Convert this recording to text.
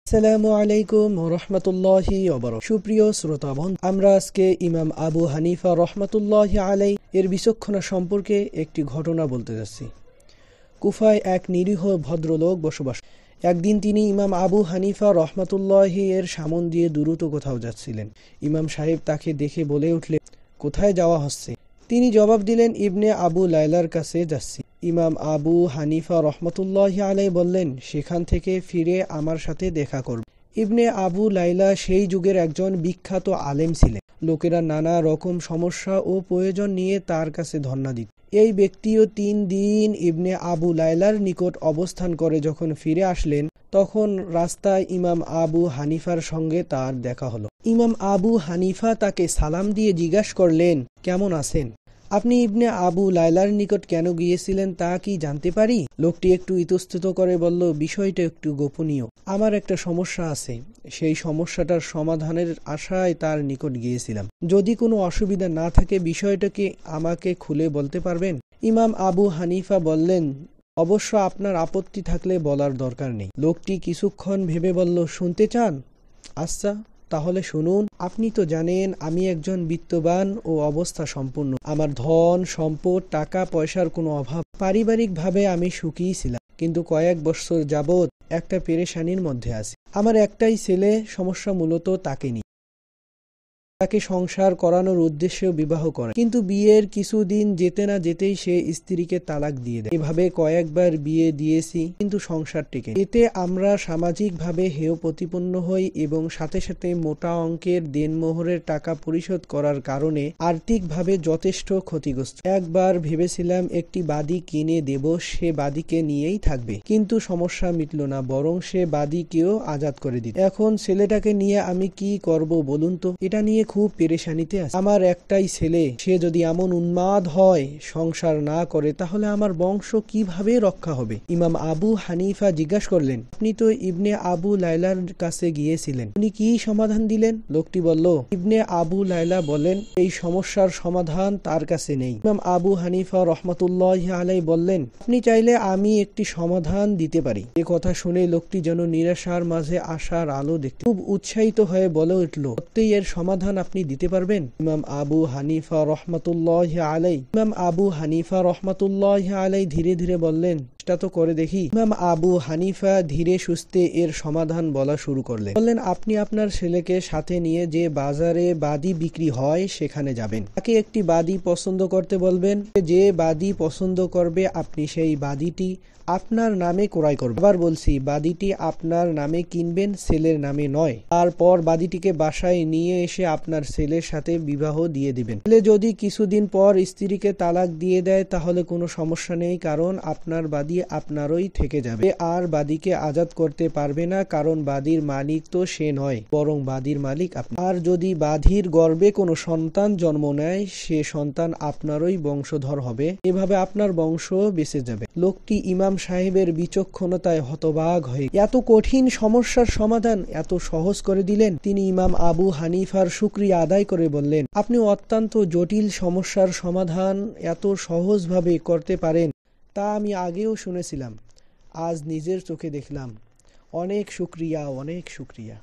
আসসালামু আলাইকুম রহমতুল্লাহি সুপ্রিয় শ্রোতা বন্ধু, আমরা আজকে ইমাম আবু হানিফা রহমতুল্লাহি আলাই এর বিচক্ষণা সম্পর্কে একটি ঘটনা বলতে যাচ্ছি। কুফায় এক নিরীহ ভদ্রলোক বসবাস। একদিন তিনি ইমাম আবু হানিফা রহমতুল্লাহি এর সামন দিয়ে দ্রুত কোথাও যাচ্ছিলেন। ইমাম সাহেব তাকে দেখে বলে উঠলেন, কোথায় যাওয়া হচ্ছে? তিনি জবাব দিলেন, ইবনে আবু লাইলার কাছে যাচ্ছি। ইমাম আবু হানিফা রহমতুল্লাহি আলাই বললেন, সেখান থেকে ফিরে আমার সাথে দেখা করবে। ইবনে আবু লাইলা সেই যুগের একজন বিখ্যাত আলেম ছিলেন। লোকেরা নানা রকম সমস্যা ও প্রয়োজন নিয়ে তার কাছে ধর্ণা দিত। এই ব্যক্তিও 3 দিন ইবনে আবু লাইলার নিকট অবস্থান করে যখন ফিরে আসলেন, তখন রাস্তায় ইমাম আবু হানিফার সঙ্গে তার দেখা হলো। ইমাম আবু হানিফা তাকে সালাম দিয়ে জিজ্ঞাসা করলেন, কেমন আছেন? আপনি ইবনে আবু লাইলার নিকট কেন গিয়েছিলেন তা কি জানতে পারি? লোকটি একটু ইতস্তত করে বলল, বিষয়টা একটু গোপনীয়। আমার একটা সমস্যা আছে, সেই সমস্যাটার সমাধানের আশায় তার নিকট গিয়েছিলাম। যদি কোনো অসুবিধা না থাকে বিষয়টাকে আমাকে খুলে বলতে পারবেন? ইমাম আবু হানিফা বললেন, অবশ্য আপনার আপত্তি থাকলে বলার দরকার নেই। লোকটি কিছুক্ষণ ভেবে বলল, শুনতে চান? আচ্ছা, তাহলে শুনুন। আপনি তো জানেন আমি একজন বিত্তবান ও অবস্থা সম্পন্ন। আমার ধন সম্পদ টাকা পয়সার কোনো অভাব। পারিবারিকভাবে আমি সুখী ছিলাম, কিন্তু কয়েক বছর যাবৎ একটা পেরেশানির মধ্যে আছি। আমার একটাই ছেলে, সমস্যা মূলত তাকে নিয়ে। তাকে সংসার করানোর উদ্দেশ্যেও বিবাহ করে, কিন্তু বিয়ের কিছুদিন যেতে না যেতেই সে স্ত্রীকে তালাক দিয়ে দেয়। এভাবে কয়েকবার বিয়ে দিয়েছি, কিন্তু সংসার টিকে। এতে আমরা সামাজিকভাবে হেয় প্রতিপন্ন হই এবং সাথে সাথে মোটা অঙ্কের দেনমোহরের টাকা পরিশোধ করার কারণে আর্থিকভাবে যথেষ্ট ক্ষতিগ্রস্ত। একবার ভেবেছিলাম একটি বাদী কিনে দেব, সে বাদীকে নিয়েই থাকবে, কিন্তু সমস্যা মিটল না, বরং সে বাদীকেও আজাদ করে দিত। এখন ছেলেটাকে নিয়ে আমি কি করব বলুন তো? এটা নিয়ে খুব পেরেশানিতে আছে। আমার একটাই ছেলে, সে যদি এমন উন্মাদ হয়, সংসার না করে, তাহলে আমার বংশ কিভাবে রক্ষা হবে? ইমাম আবু হানিফা জিজ্ঞাসা করলেন, আপনি তো ইবনে আবু লাইলার কাছে গিয়েছিলেন, উনি কি সমাধান দিলেন? লোকটি বলল, ইবনে আবু লাইলা বলেন, এই সমস্যার সমাধান তার কাছে নেই। ইমাম আবু হানিফা রহমতুল্লাহি আলাই বললেন, আপনি চাইলে আমি একটি সমাধান দিতে পারি। এ কথা শুনে লোকটি যেন নিরাশার মাঝে আশার আলো দেখতে খুব উৎসাহিত হয়ে বলে উঠল, সত্যিই এর সমাধান আপনি দিতে পারবেন? ইমাম আবু হানিফা রহমতুল্লাহি আলাই ধীরে ধীরে বললেন, চেষ্টা তো করে দেখি। ইমাম আবু হানিফা ধীরে সুস্থে এর সমাধান বলা শুরু করলেন। বললেন, আপনি আপনার ছেলেকে সাথে নিয়ে যে বাজারে বাদী বিক্রি হয় সেখানে যাবেন। তাকে একটি বাদী পছন্দ করতে বলবেন। যে বাদী পছন্দ করবে আপনি সেই বাদীটি আপনার নামে ক্রয় করবেন। আবার বলছি, বাদীটি আপনার নামে কিনবেন, ছেলের নামে নয়। তারপর বাদীটিকে বাসায় নিয়ে এসে আপনার ছেলের সাথে বিবাহ দিয়ে দিবেন। ছেলে যদি কিছুদিন পর স্ত্রীকে তালাক দিয়ে দেয় তাহলে কোনো সমস্যা নেই, কারণ আপনার বাদী আপনারই থেকে যাবে। আর বাদীকে আজাদ করতে পারবে না, কারণ বাদীর মালিক তো সে নয়, বরং বাদীর মালিক আপনি। আর যদি বাদীর গর্ভে কোনো সন্তান জন্ম নেয়, সে সন্তান আপনারই বংশধর হবে। এভাবে আপনার বংশ বেঁচে যাবে। লোকটি ইমাম সাহেবের বিচক্ষণতায় হতবাক হয়ে এত কঠিন সমস্যার সমাধান এত সহজ করে দিলেন। তিনি ইমাম আবু হানিফার শুকরিয়া আদায় করে বললেন, আপনি অত্যন্ত জটিল সমস্যার সমাধান এত সহজভাবে করতে পারেন তা আমি আগেও শুনেছিলাম, আজ নিজের চোখে দেখলাম। অনেক শুকরিয়া, অনেক শুকরিয়া।